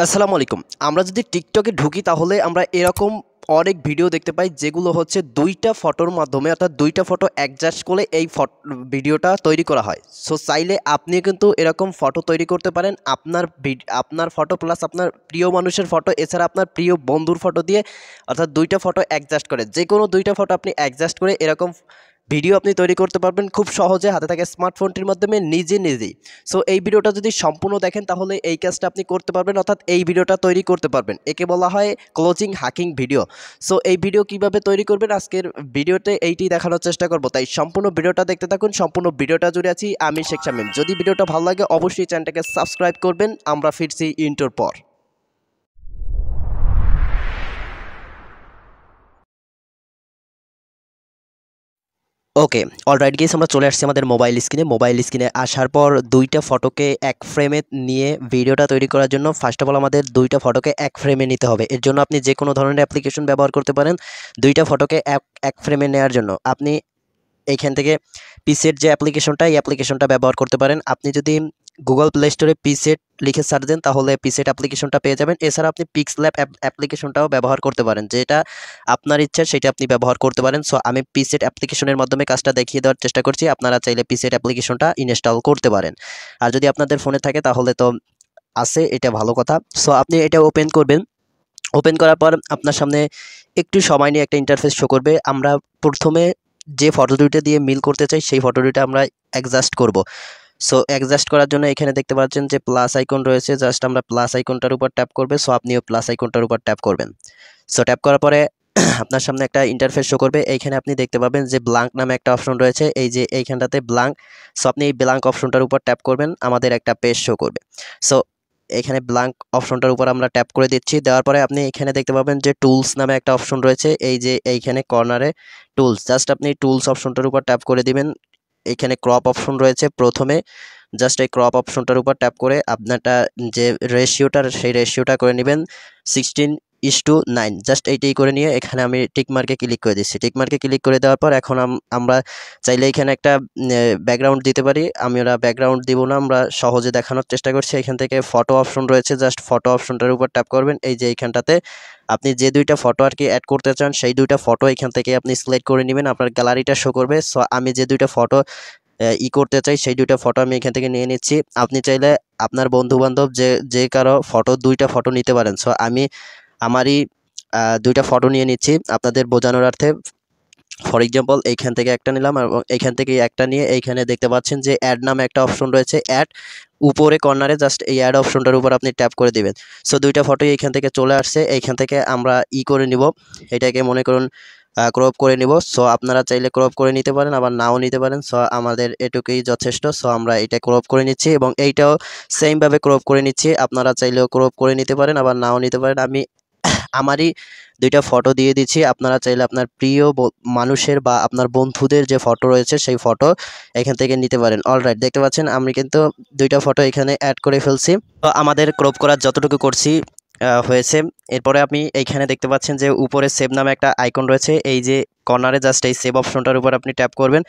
আসসালামু আলাইকুম। আমরা যদি টিকটকে ঢুকি তাহলে আমরা এরকম অনেক ভিডিও দেখতে পাই যেগুলো হচ্ছে ২টা ফটোর মাধ্যমে অর্থাৎ ২টা ফটো অ্যাডজাস্ট করে এই ভিডিওটা তৈরি করা হয়। সো চাইলে আপনি কিন্তু এরকম ফটো তৈরি করতে পারেন। আপনার ফটো প্লাস আপনার প্রিয় মানুষের ফটো এছাড়া আপনার প্রিয় বন্ধুর ফটো দিয়ে অর্থাৎ ২টা ফটো অ্যাডজাস্ট করে যেকোনো ২টা ফটো আপনি অ্যাডজাস্ট করে এরকম ভিডিও আপনি তৈরি করতে পারবেন খুব সহজে হাতে থাকা স্মার্টফোনটির মাধ্যমে নিজেই। সো এই ভিডিওটা যদি সম্পূর্ণ দেখেন তাহলে এই কাজটা আপনি করতে পারবেন অর্থাৎ এই ভিডিওটা তৈরি করতে পারবেন। একে বলা হয় ক্লোজিং হ্যাকিং ভিডিও। সো এই ভিডিও কিভাবে তৈরি করবেন আজকের ভিডিওতে এইটি দেখানোর চেষ্টা করব। তাই সম্পূর্ণ ভিডিওটা দেখতে থাকুন। সম্পূর্ণ ভিডিওটা জুড়ে আছি আমি শেখ শামীম। যদি ভিডিওটা ভালো লাগে অবশ্যই চ্যানেলটাকে সাবস্ক্রাইব করবেন। আমরা ফিরছি ইন্টোর পর। ওকে, অলরাইট গাইস, আমরা চলে আসছি আমাদের মোবাইল স্ক্রিনে আসার পর ২টা ফটোকে এক ফ্রেমে নিয়ে ভিডিওটা তৈরি করার জন্য ফার্স্ট অফ অল আমাদের ২টা ফটোকে এক ফ্রেমে নিতে হবে। এর জন্য আপনি যে কোনো ধরনের অ্যাপ্লিকেশন ব্যবহার করতে পারেন। ২টা ফটোকে এক ফ্রেমে নেওয়ার জন্য আপনি এইখান থেকে পিসেট যে অ্যাপ্লিকেশনটা এই অ্যাপ্লিকেশনটা ব্যবহার করতে পারেন। আপনি যদি গুগল প্লে স্টোরে পিসেট লিখে সার্চ দেন তাহলে পিসেট অ্যাপ্লিকেশনটা পেয়ে যাবেন। এছাড়া আপনি পিক্সল্যাব অ্যাপ্লিকেশনটাও ব্যবহার করতে পারেন, যেটা আপনার ইচ্ছা সেটা আপনি ব্যবহার করতে পারেন। সো আমি পিসেট অ্যাপ্লিকেশনের মাধ্যমে কাজটা দেখিয়ে দেওয়ার চেষ্টা করছি। আপনারা চাইলে পিসেট অ্যাপ্লিকেশনটা ইনস্টল করতে পারেন। আর যদি আপনাদের ফোনে থাকে তাহলে তো আছে, এটা ভালো কথা। সো আপনি এটা ওপেন করবেন। ওপেন করার পর আপনার সামনে একটু সময় নিয়ে একটা ইন্টারফেস শো করবে। আমরা প্রথমে যে ফটো দুইটা দিয়ে মিল করতে চাই সেই ফটো দুইটা আমরা অ্যাডজাস্ট করব। সো অ্যাডজাস্ট করার জন্য এখানে দেখতে পাচ্ছেন যে প্লাস আইকন রয়েছে, জাস্ট আমরা প্লাস আইকনটার উপর ট্যাপ করবে। সো আপনিও প্লাস আইকনটার উপর ট্যাপ করবেন। সো ট্যাপ করার পরে আপনার সামনে একটা ইন্টারফেস শো করবে। এইখানে আপনি দেখতে পাবেন যে ব্ল্যাঙ্ক নামে একটা অপশন রয়েছে, এই যে এইখানটাতে ব্ল্যাঙ্ক। সো আপনি এই ব্ল্যাঙ্ক অপশনটার উপর ট্যাপ করবেন, আমাদের একটা পেজ শো করবে। সো এখানে ব্ল্যাঙ্ক অপশনটার উপর আমরা ট্যাপ করে দিচ্ছি। দেওয়ার পরে আপনি এখানে দেখতে পাবেন যে টুলস নামে একটা অপশন রয়েছে, এই যে এইখানে কর্নারে টুলস, জাস্ট আপনি টুলস অপশনটার উপর ট্যাপ করে দিবেন। এখানে ক্রপ অপশন রয়েছে প্রথমে, জাস্ট এই ক্রপ অপশনটার উপর ট্যাপ করে আপনারটা যে রেশিওটার সেই রেশিওটা করে নেবেন 16:9। জাস্ট এইটাই করে নিয়ে এখানে আমি টিক মার্কে ক্লিক করে দিচ্ছি। টিক মার্কে ক্লিক করে দেওয়ার পর এখন আমরা চাইলে এখানে একটা ব্যাকগ্রাউন্ড দিতে পারি। আমরা ব্যাকগ্রাউন্ড দিব না, আমরা সহজে দেখানোর চেষ্টা করছি। এখান থেকে ফটো অপশন রয়েছে, জাস্ট ফটো অপশনটার উপর ট্যাপ করবেন। এই যে এইখানটাতে আপনি যে ২টা ফটো আর কি অ্যাড করতে চান সেই ২টা ফটো এখান থেকে আপনি সিলেক্ট করে নেবেন, আপনার গ্যালারিটা শো করবে। সো আমি যে ২টা ফটো করতে চাই সেই ২টা ফটো আমি এখান থেকে নিয়ে নিচ্ছি। আপনি চাইলে আপনার বন্ধু-বান্ধব যে কারো ফটো ২টা ফটো নিতে পারেন। সো আমি আমারই ২টা ফটো নিয়ে নিচ্ছি আপনাদের বোঝানোর অর্থে। ফর এক্সাম্পল এইখান থেকে একটা নিলাম এবং এইখান থেকে একটা নিয়ে এইখানে দেখতে পাচ্ছেন যে অ্যাড নামে একটা অপশন রয়েছে, অ্যাড উপরে কর্নারে জাস্ট এই অ্যাড অপশনটার উপর আপনি ট্যাপ করে দিবেন। সো ২টা ফটোই এইখান থেকে চলে আসছে। এইখান থেকে আমরা করে নিব, এটাকে মনে করুন ক্রপ করে নিব। সো আপনারা চাইলে ক্রপ করে নিতে পারেন, আবার নাও নিতে পারেন। সো আমাদের এটুকুই যথেষ্ট। সো আমরা এটা ক্রপ করে নিচ্ছি এবং এইটাও সেমভাবে ক্রপ করে নিচ্ছি। আপনারা চাইলেও ক্রপ করে নিতে পারেন, আবার নাও নিতে পারেন। আমি আমারই ২টা ফটো দিয়ে দিচ্ছি। আপনারা চাইলে আপনার প্রিয় মানুষের বা আপনার বন্ধুদের যে ফটো রয়েছে সেই ফটো এখান থেকে নিতে পারেন। অলরাইট, দেখতে পাচ্ছেন আমি কিন্তু ২টা ফটো এখানে অ্যাড করে ফেলছি। তো আমাদের ক্রপ করার যতটুকু করছি হয়েছে। এরপরে আপনি এইখানে দেখতে পাচ্ছেন যে উপরে সেভ নামে একটা আইকন রয়েছে, এই যে কর্নারে জাস্ট এই সেভ অপশনটার উপর আপনি ট্যাপ করবেন।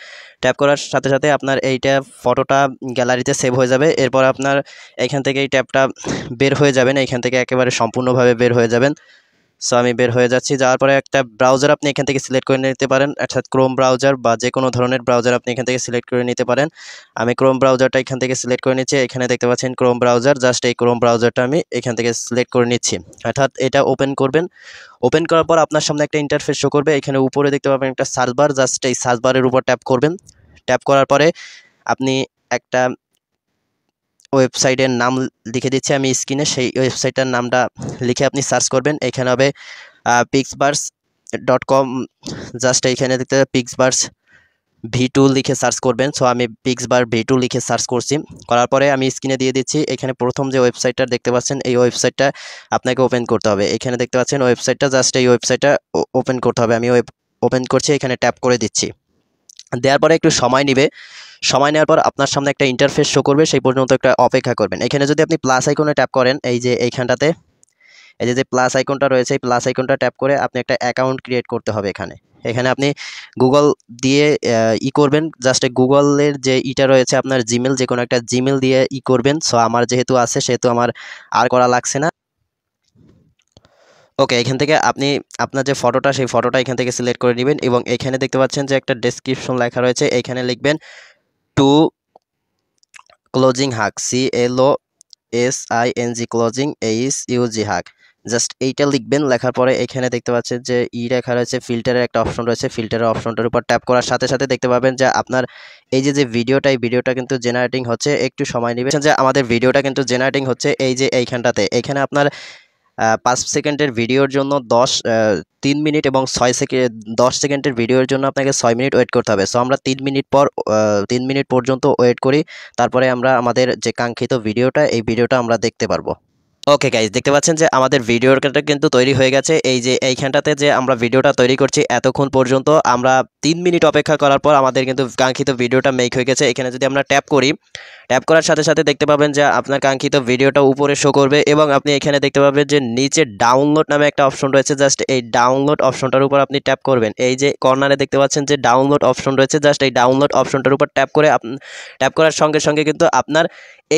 ট্যাপ করার সাথে সাথে আপনার এইটা ফটোটা গ্যালারিতে সেভ হয়ে যাবে। এরপর আপনার এইখান থেকে এই ট্যাবটা বের হয়ে যাবেন, এইখান থেকে একেবারে সম্পূর্ণভাবে বের হয়ে যাবেন। সো আমি বের হয়ে যাচ্ছি। যাওয়ার পরে একটা ব্রাউজার আপনি এখান থেকে সিলেক্ট করে নিতে পারেন, অর্থাৎ ক্রোম ব্রাউজার বা যে কোনো ধরনের ব্রাউজার আপনি এখান থেকে সিলেক্ট করে নিতে পারেন। আমি ক্রোম ব্রাউজারটা এখান থেকে সিলেক্ট করে নিচ্ছি। এখানে দেখতে পাচ্ছেন ক্রোম ব্রাউজার, জাস্ট এই ক্রোম ব্রাউজারটা আমি এখান থেকে সিলেক্ট করে নিচ্ছি। অর্থাৎ এটা ওপেন করবেন। ওপেন করার পর আপনার সামনে একটা ইন্টারফেস শো করবে। এখানে উপরে দেখতে পাবেন একটা সার্চ বার, জাস্ট এই সার্চ বারের উপর ট্যাপ করবেন। ট্যাপ করার পরে আপনি একটা ওয়েবসাইটের নাম লিখে দিচ্ছি আমি স্ক্রিনে, সেই ওয়েবসাইটটার নামটা লিখে আপনি সার্চ করবেন। এখানে হবে pixbars.com। জাস্ট এইখানে দেখতে পিক্সবার্স V2 লিখে সার্চ করবেন। সো আমি পিক্সবার V2 লিখে সার্চ করছি। করার পরে আমি স্ক্রিনে দিয়ে দিচ্ছি। এখানে প্রথম যে ওয়েবসাইটটা দেখতে পাচ্ছেন এই ওয়েবসাইটটা আপনাকে ওপেন করতে হবে। এখানে দেখতে পাচ্ছেন ওয়েবসাইটটা, জাস্ট এই ওয়েবসাইটটা ওপেন করতে হবে। আমি ওপেন করছি, এখানে ট্যাপ করে দিচ্ছি। দেওয়ার পরে একটু সময় নেবে। সময় নেওয়ার পর আপনার সামনে একটা ইন্টারফেস শো করবে, সেই পর্যন্ত একটা অপেক্ষা করবেন। এখানে যদি আপনি প্লাস আইকনে ট্যাপ করেন, এই যে এইখানটাতে এই যে প্লাস আইকনটা রয়েছে, এই প্লাস আইকনটা ট্যাপ করে আপনি একটা অ্যাকাউন্ট ক্রিয়েট করতে হবে। এখানে আপনি গুগল দিয়ে করবেন, জাস্ট গুগলের যে ইটা রয়েছে আপনার জিমেল, যে কোনো একটা জিমেল দিয়ে করবেন। সো আমার যেহেতু আছে সেহেতু আমার আর করা লাগছে না। ওকে, এখান থেকে আপনি আপনার যে ফটোটা সেই ফটোটা এখান থেকে সিলেক্ট করে নেবেন এবং এখানে দেখতে পাচ্ছেন যে একটা ডেসক্রিপশন লেখা রয়েছে, এখানে লিখবেন টু ক্লোজিং হাগ, CLOSING ক্লোজিং HUG হাগ, জাস্ট এইটা লিখবেন। লেখার পরে এখানে দেখতে পাচ্ছেন যে লেখা রয়েছে ফিল্টারের একটা অপশন রয়েছে, ফিল্টারের অপশনটার উপর ট্যাপ করার সাথে সাথে দেখতে পাবেন যে আপনার এই যে ভিডিওটা, এই ভিডিওটা কিন্তু জেনারেটিং হচ্ছে, একটু সময় নেবে। যে আমাদের ভিডিওটা কিন্তু জেনারেটিং হচ্ছে এই যে এইখানটাতে, এখানে আপনার 5 সেকেন্ডের ভিডিওর জন্য 3 মিনিট এবং 10 সেকেন্ডের ভিডিওর জন্য আপনাকে 6 মিনিট ওয়েট করতে হবে। সো আমরা 3 মিনিট পর 3 মিনিট পর্যন্ত ওয়েট করি, তারপরে আমরা আমাদের যে কাঙ্ক্ষিত ভিডিওটা, এই ভিডিওটা আমরা দেখতে পারবো। ওকে গাইজ, দেখতে পাচ্ছেন যে আমাদের ভিডিওটা কিন্তু তৈরি হয়ে গেছে। এই যে এইখানটাতে যে আমরা ভিডিওটা তৈরি করছি, এতক্ষণ পর্যন্ত আমরা 3 মিনিট অপেক্ষা করার পর আমাদের কিন্তু কাঙ্ক্ষিত ভিডিওটা মেক হয়ে গেছে। এখানে যদি আমরা ট্যাপ করি, ট্যাপ করার সাথে সাথে দেখতে পাবেন যে আপনার কাঙ্ক্ষিত ভিডিওটা উপরে শো করবে এবং আপনি এখানে দেখতে পাবেন যে নিচে ডাউনলোড নামে একটা অপশন রয়েছে, জাস্ট এই ডাউনলোড অপশনটার উপর আপনি ট্যাপ করবেন। এই যে কর্নারে দেখতে পাচ্ছেন যে ডাউনলোড অপশন রয়েছে, জাস্ট এই ডাউনলোড অপশনটার উপর ট্যাপ করে ট্যাপ করার সঙ্গে সঙ্গে কিন্তু আপনার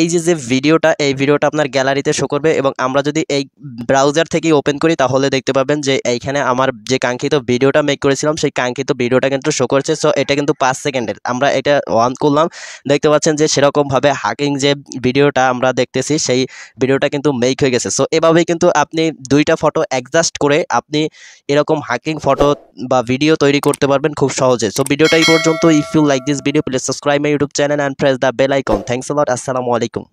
এই যে ভিডিওটা, এই ভিডিওটা আপনার গ্যালারিতে শো করবে এবং আমরা যদি এই ব্রাউজার থেকে ওপেন করি তাহলে দেখতে পাবেন যে এইখানে আমার যে কাঙ্ক্ষিত ভিডিওটা মেক করেছিলাম সেই কাঙ্ক্ষিত ভিডিওটা কিন্তু শো করছে। সো এটা কিন্তু 5 সেকেন্ডের, আমরা এটা অন করলাম, দেখতে পাচ্ছেন যে সেরকমভাবে হাকিং যে ভিডিওটা আমরা দেখতেছি সেই ভিডিওটা কিন্তু মেক হয়ে গেছে। সো এভাবেই কিন্তু আপনি দুইটা ফটো অ্যাডজাস্ট করে আপনি এরকম হাকিং ফটো বা ভিডিও তৈরি করতে পারবেন খুব সহজে। সো ভিডিওটা এই পর্যন্ত। If you like this video, please subscribe my YouTube channel and press the bell icon. Thanks a lot. আসসালামু আলাইকুম।